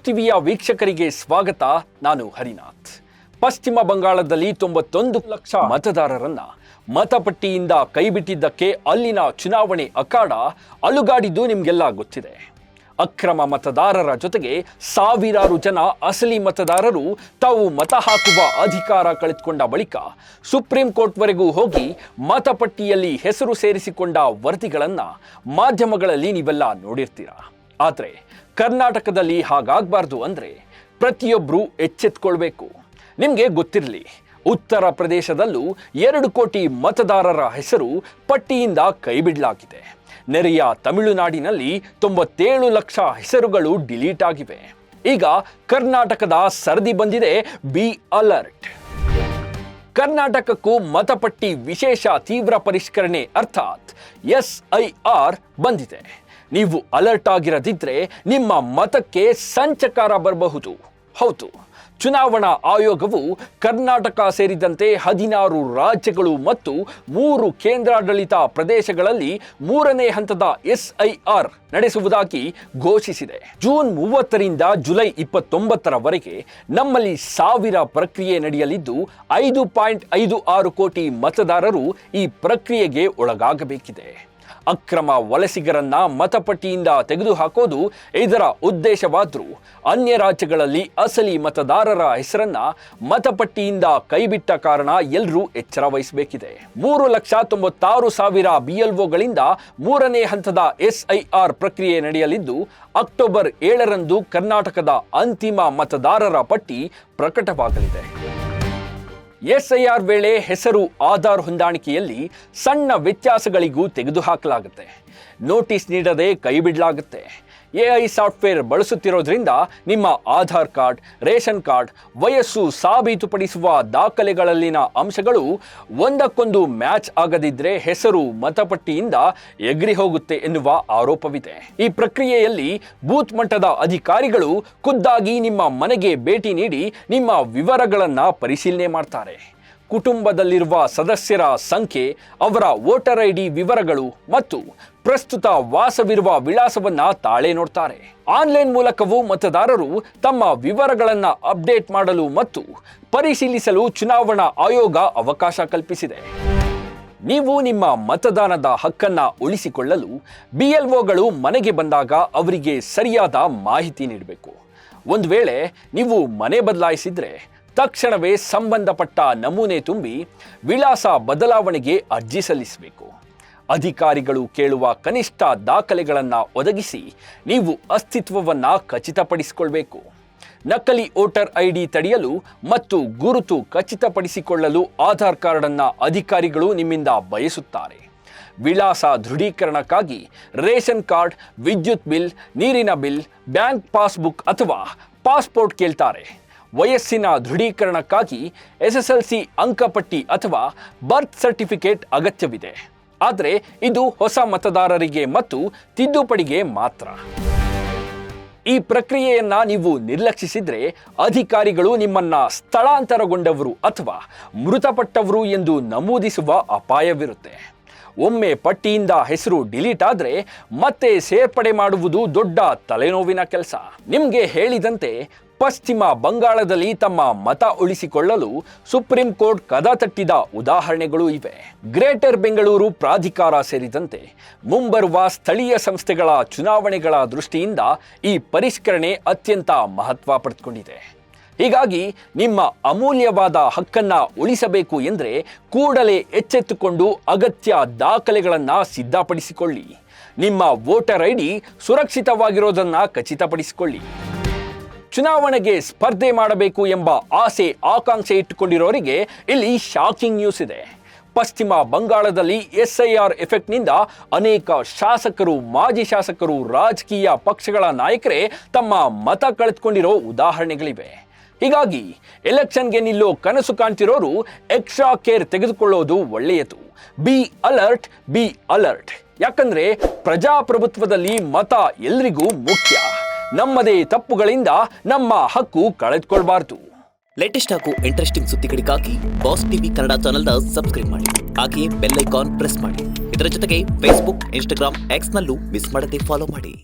Boss ಟಿವಿಯ ವೀಕ್ಷಕರಿಗೆ ಸ್ವಾಗತ. ನಾನು ಹರಿನಾಥ್. ಪಶ್ಚಿಮ ಬಂಗಾಳದಲ್ಲಿ 91 ಲಕ್ಷ ಮತದಾರರನ್ನ ಮತಪಟ್ಟಿಯಿಂದ ಕೈಬಿಟ್ಟಿದ್ದಕ್ಕೆ ಅಲ್ಲಿನ ಚುನಾವಣೆ ಅಖಾಡ ಅಲುಗಾಡಿದ್ದು ನಿಮಗೆಲ್ಲ ಗೊತ್ತಿದೆ. ಅಕ್ರಮ ಮತದಾರರ ಜೊತೆಗೆ ಸಾವಿರಾರು ಜನ ಅಸಲಿ ಮತದಾರರು ತಾವು ಮತ ಹಾಕುವ ಅಧಿಕಾರ ಕಳೆದುಕೊಂಡ ಬಳಿಕ ಸುಪ್ರೀಂ ಕೋರ್ಟ್ವರೆಗೂ ಹೋಗಿ ಮತಪಟ್ಟಿಯಲ್ಲಿ ಹೆಸರು ಸೇರಿಸಿಕೊಂಡ ವರದಿಗಳನ್ನು ಮಾಧ್ಯಮಗಳಲ್ಲಿ ನೀವೆಲ್ಲ ನೋಡಿರ್ತೀರ. ಆದರೆ ಕರ್ನಾಟಕದಲ್ಲಿ ಹಾಗಾಗಬಾರ್ದು ಅಂದರೆ ಪ್ರತಿಯೊಬ್ಬರೂ ಎಚ್ಚೆತ್ಕೊಳ್ಬೇಕು. ನಿಮಗೆ ಗೊತ್ತಿರಲಿ, ಉತ್ತರ ಪ್ರದೇಶದಲ್ಲೂ 2 ಕೋಟಿ ಮತದಾರರ ಹೆಸರು ಪಟ್ಟಿಯಿಂದ ಕೈಬಿಡಲಾಗಿದೆ. ನೆರೆಯ ತಮಿಳುನಾಡಿನಲ್ಲಿ 97 ಲಕ್ಷ ಹೆಸರುಗಳು ಡಿಲೀಟ್ ಆಗಿವೆ. ಈಗ ಕರ್ನಾಟಕದ ಸರದಿ ಬಂದಿದೆ. Be alert. ಕರ್ನಾಟಕಕ್ಕೂ ಮತಪಟ್ಟಿ ವಿಶೇಷ ತೀವ್ರ ಪರಿಷ್ಕರಣೆ ಅರ್ಥಾತ್ SIR ಬಂದಿದೆ. ನೀವು ಅಲರ್ಟ್ ಆಗಿರದಿದ್ರೆ ನಿಮ್ಮ ಮತಕ್ಕೆ ಸಂಚಕಾರ ಬರಬಹುದು. ಹೌದು, ಚುನಾವಣಾ ಆಯೋಗವು ಕರ್ನಾಟಕ ಸೇರಿದಂತೆ 16 ರಾಜ್ಯಗಳು ಮತ್ತು 3 ಕೇಂದ್ರಾಡಳಿತ ಪ್ರದೇಶಗಳಲ್ಲಿ 3ನೇ ಹಂತದ SIR ನಡೆಸುವುದಾಗಿ ಘೋಷಿಸಿದೆ. ಜೂನ್ 30ರಿಂದ ಜುಲೈ 29ರವರೆಗೆ ನಮ್ಮಲ್ಲಿ 1000 ಪ್ರಕ್ರಿಯೆ ನಡೆಯಲಿದ್ದು 5.56 ಕೋಟಿ ಮತದಾರರು ಈ ಪ್ರಕ್ರಿಯೆಗೆ ಒಳಗಾಗಬೇಕಿದೆ. ಅಕ್ರಮ ವಲಸಿಗರನ್ನ ಮತಪಟ್ಟಿಯಿಂದ ತೆಗೆದುಹಾಕೋದು ಇದರ ಉದ್ದೇಶವಾದರೂ ಅನ್ಯ ರಾಜ್ಯಗಳಲ್ಲಿ ಅಸಲಿ ಮತದಾರರ ಹೆಸರನ್ನ ಮತಪಟ್ಟಿಯಿಂದ ಕೈಬಿಟ್ಟ ಕಾರಣ ಎಲ್ಲರೂ ಎಚ್ಚರ ವಹಿಸಬೇಕಿದೆ. 3,96,000 BLOಗಳಿಂದ 3ನೇ ಹಂತದ SIR ಪ್ರಕ್ರಿಯೆ ನಡೆಯಲಿದ್ದು ಅಕ್ಟೋಬರ್ 7ರಂದು ಕರ್ನಾಟಕದ ಅಂತಿಮ ಮತದಾರರ ಪಟ್ಟಿ ಪ್ರಕಟವಾಗಲಿದೆ. SIR ವೇಳೆ ಹೆಸರು ಆಧಾರ್ ಹೊಂದಾಣಿಕೆಯಲ್ಲಿ ಸಣ್ಣ ವ್ಯತ್ಯಾಸಗಳಿಗೂ ತೆಗೆದುಹಾಕಲಾಗುತ್ತೆ. ನೋಟಿಸ್ ನೀಡದೆ ಕೈಬಿಡಲಾಗುತ್ತೆ. AI ಸಾಫ್ಟ್ವೇರ್ ಬಳಸುತ್ತಿರೋದ್ರಿಂದ ನಿಮ್ಮ ಆಧಾರ್ ಕಾರ್ಡ್, ರೇಷನ್ ಕಾರ್ಡ್, ವಯಸ್ಸು ಸಾಬೀತುಪಡಿಸುವ ದಾಖಲೆಗಳಲ್ಲಿನ ಅಂಶಗಳು ಒಂದಕ್ಕೊಂದು ಮ್ಯಾಚ್ ಆಗದಿದ್ದರೆ ಹೆಸರು ಮತಪಟ್ಟಿಯಿಂದ ಎಗರಿ ಹೋಗುತ್ತೆ ಎನ್ನುವ ಆರೋಪವಿದೆ. ಈ ಪ್ರಕ್ರಿಯೆಯಲ್ಲಿ ಬೂತ್ ಮಟ್ಟದ ಅಧಿಕಾರಿಗಳು ಖುದ್ದಾಗಿ ನಿಮ್ಮ ಮನೆಗೆ ಭೇಟಿ ನೀಡಿ ನಿಮ್ಮ ವಿವರಗಳನ್ನು ಪರಿಶೀಲನೆ ಮಾಡ್ತಾರೆ. ಕುಟುಂಬದಲ್ಲಿರುವ ಸದಸ್ಯರ ಸಂಖ್ಯೆ, ಅವರ ವೋಟರ್ ID ವಿವರಗಳು ಮತ್ತು ಪ್ರಸ್ತುತ ವಾಸವಿರುವ ವಿಳಾಸವನ್ನ ತಾಳೆ ನೋಡ್ತಾರೆ. ಆನ್ಲೈನ್ ಮೂಲಕವೂ ಮತದಾರರು ತಮ್ಮ ವಿವರಗಳನ್ನ ಅಪ್ಡೇಟ್ ಮಾಡಲು ಮತ್ತು ಪರಿಶೀಲಿಸಲು ಚುನಾವಣಾ ಆಯೋಗ ಅವಕಾಶ ಕಲ್ಪಿಸಿದೆ. ನೀವು ನಿಮ್ಮ ಮತದಾನದ ಹಕ್ಕನ್ನ ಉಳಿಸಿಕೊಳ್ಳಲು BLOಗಳು ಮನೆಗೆ ಬಂದಾಗ ಅವರಿಗೆ ಸರಿಯಾದ ಮಾಹಿತಿ ನೀಡಬೇಕು. ಒಂದು ವೇಳೆ ನೀವು ಮನೆ ಬದಲಾಯಿಸಿದ್ರೆ ತಕ್ಷಣವೇ ಸಂಬಂಧಪಟ್ಟ ನಮೂನೆ ತುಂಬಿ ವಿಳಾಸ ಬದಲಾವಣೆಗೆ ಅರ್ಜಿ ಸಲ್ಲಿಸಬೇಕು. ಅಧಿಕಾರಿಗಳು ಕೇಳುವ ಕನಿಷ್ಠ ದಾಖಲೆಗಳನ್ನು ಒದಗಿಸಿ ನೀವು ಅಸ್ತಿತ್ವವನ್ನು ಖಚಿತಪಡಿಸಿಕೊಳ್ಬೇಕು. ನಕಲಿ ವೋಟರ್ ID ತಡೆಯಲು ಮತ್ತು ಗುರುತು ಖಚಿತಪಡಿಸಿಕೊಳ್ಳಲು ಆಧಾರ್ ಕಾರ್ಡನ್ನು ಅಧಿಕಾರಿಗಳು ನಿಮ್ಮಿಂದ ಬಯಸುತ್ತಾರೆ. ವಿಳಾಸ ದೃಢೀಕರಣಕ್ಕಾಗಿ ರೇಷನ್ ಕಾರ್ಡ್, ವಿದ್ಯುತ್ ಬಿಲ್, ನೀರಿನ ಬಿಲ್, ಬ್ಯಾಂಕ್ ಪಾಸ್ಬುಕ್ ಅಥವಾ ಪಾಸ್ಪೋರ್ಟ್ ಕೇಳ್ತಾರೆ. ವಯಸ್ಸಿನ ದೃಢೀಕರಣಕ್ಕಾಗಿ SSLC ಅಂಕಪಟ್ಟಿ ಅಥವಾ ಬರ್ತ್ ಸರ್ಟಿಫಿಕೇಟ್ ಅಗತ್ಯವಿದೆ. ಆದರೆ ಇದು ಹೊಸ ಮತದಾರರಿಗೆ ಮತ್ತು ತಿದ್ದುಪಡಿಗೆ ಮಾತ್ರ. ಈ ಪ್ರಕ್ರಿಯೆಯನ್ನ ನೀವು ನಿರ್ಲಕ್ಷಿಸಿದ್ರೆ ಅಧಿಕಾರಿಗಳು ನಿಮ್ಮನ್ನ ಸ್ಥಳಾಂತರಗೊಂಡವರು ಅಥವಾ ಮೃತಪಟ್ಟವರು ಎಂದು ನಮೂದಿಸುವ ಅಪಾಯವಿರುತ್ತೆ. ಒಮ್ಮೆ ಪಟ್ಟಿಯಿಂದ ಹೆಸರು ಡಿಲೀಟ್ ಆದರೆ ಮತ್ತೆ ಸೇರ್ಪಡೆ ಮಾಡುವುದು ದೊಡ್ಡ ತಲೆನೋವಿನ ಕೆಲಸ. ನಿಮಗೆ ಹೇಳಿದಂತೆ ಪಶ್ಚಿಮ ಬಂಗಾಳದಲ್ಲಿ ತಮ್ಮ ಮತ ಉಳಿಸಿಕೊಳ್ಳಲು ಸುಪ್ರೀಂ ಕೋರ್ಟ್ ಕದ ತಟ್ಟಿದ ಉದಾಹರಣೆಗಳು ಇವೆ. ಗ್ರೇಟರ್ ಬೆಂಗಳೂರು ಪ್ರಾಧಿಕಾರ ಸೇರಿದಂತೆ ಮುಂಬರುವ ಸ್ಥಳೀಯ ಸಂಸ್ಥೆಗಳ ಚುನಾವಣೆಗಳ ದೃಷ್ಟಿಯಿಂದ ಈ ಪರಿಷ್ಕರಣೆ ಅತ್ಯಂತ ಮಹತ್ವ ಪಡೆದುಕೊಂಡಿದೆ. ಹೀಗಾಗಿ ನಿಮ್ಮ ಅಮೂಲ್ಯವಾದ ಹಕ್ಕನ್ನ ಉಳಿಸಬೇಕು ಎಂದರೆ ಕೂಡಲೇ ಎಚ್ಚೆತ್ತುಕೊಂಡು ಅಗತ್ಯ ದಾಖಲೆಗಳನ್ನು ಸಿದ್ಧಪಡಿಸಿಕೊಳ್ಳಿ. ನಿಮ್ಮ ವೋಟರ್ ID ಸುರಕ್ಷಿತವಾಗಿರೋದನ್ನು ಖಚಿತಪಡಿಸಿಕೊಳ್ಳಿ. ಚುನಾವಣೆಗೆ ಸ್ಪರ್ಧೆ ಮಾಡಬೇಕು ಎಂಬ ಆಸೆ ಆಕಾಂಕ್ಷೆ ಇಟ್ಟುಕೊಂಡಿರೋರಿಗೆ ಇಲ್ಲಿ ಶಾಕಿಂಗ್ ನ್ಯೂಸ್ ಇದೆ. ಪಶ್ಚಿಮ ಬಂಗಾಳದಲ್ಲಿ SIR ಎಫೆಕ್ಟ್ನಿಂದ ಅನೇಕ ಶಾಸಕರು, ಮಾಜಿ ಶಾಸಕರು, ರಾಜಕೀಯ ಪಕ್ಷಗಳ ನಾಯಕರೇ ತಮ್ಮ ಮತ ಕಳೆದುಕೊಂಡಿರೋ ಉದಾಹರಣೆಗಳಿವೆ. ಹೀಗಾಗಿ ಎಲೆಕ್ಷನ್ಗೆ ನಿಲ್ಲೋ ಕನಸು ಕಾಣ್ತಿರೋರು ಎಕ್ಸ್ಟ್ರಾ ಕೇರ್ ತೆಗೆದುಕೊಳ್ಳೋದು ಒಳ್ಳೆಯದು. Be alert, be alert. ಯಾಕಂದ್ರೆ ಪ್ರಜಾಪ್ರಭುತ್ವದಲ್ಲಿ ಮತ ಎಲ್ರಿಗೂ ಮುಖ್ಯ. ನಮ್ಮದೇ ತಪ್ಪುಗಳಿಂದ ನಮ್ಮ ಹಕ್ಕು ಕಳೆದುಕೊಳ್ಬಾರ್ದು. ಲೇಟೆಸ್ಟ್ ಹಾಗೂ ಇಂಟ್ರೆಸ್ಟಿಂಗ್ ಸುದ್ದಿಗಳಿಗಾಗಿ ಬಾಸ್ ಟಿವಿ ಕನ್ನಡ ಚಾನೆಲ್ನ ಸಬ್ಸ್ಕ್ರೈಬ್ ಮಾಡಿ. ಹಾಗೆಯೇ ಬೆಲ್ ಐಕಾನ್ ಪ್ರೆಸ್ ಮಾಡಿ. ಇದರ ಜೊತೆಗೆ ಫೇಸ್ಬುಕ್, ಇನ್ಸ್ಟಾಗ್ರಾಮ್, ಎಕ್ಸ್ನಲ್ಲೂ ಮಿಸ್ ಮಾಡದೆ ಫಾಲೋ ಮಾಡಿ.